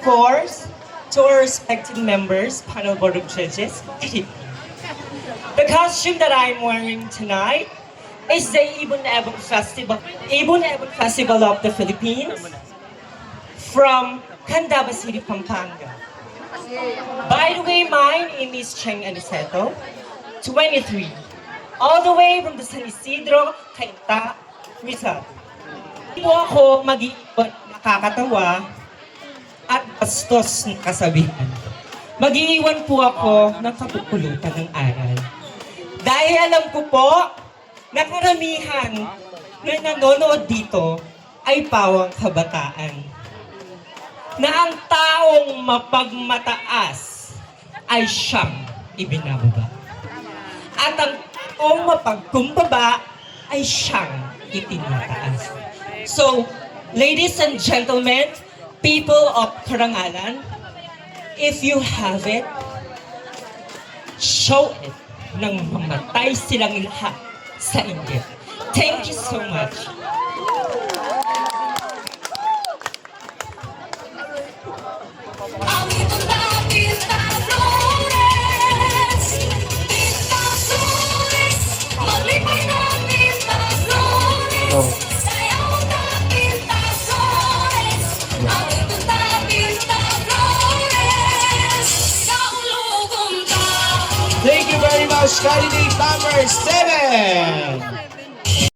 Of course, to our respected members, panel board of judges, the costume that I'm wearing tonight is the Ibon Ebon Festival of the Philippines from Candaba City, Pampanga. By the way, my name is Cheng Aniceto, 23, all the way from the San Isidro, Cainta, Rizal. Hindi po ako mag-iipon nakakatawa at bastos ng kasabihan. Mag-iiwan po ako ng kapupulutan ng aral. Dahil alam ko po na karamihan na nanonood dito ay pawang kabataan. Na ang taong mapagmataas ay siyang ibinababa. At ang taong mapagkumbaba ay siyang itinataas. So, ladies and gentlemen, people of Karangalan, if you have it, show it nang mamatay silang lahat sa inggit. Thank you so much. Thank you very much, Candidate number 7.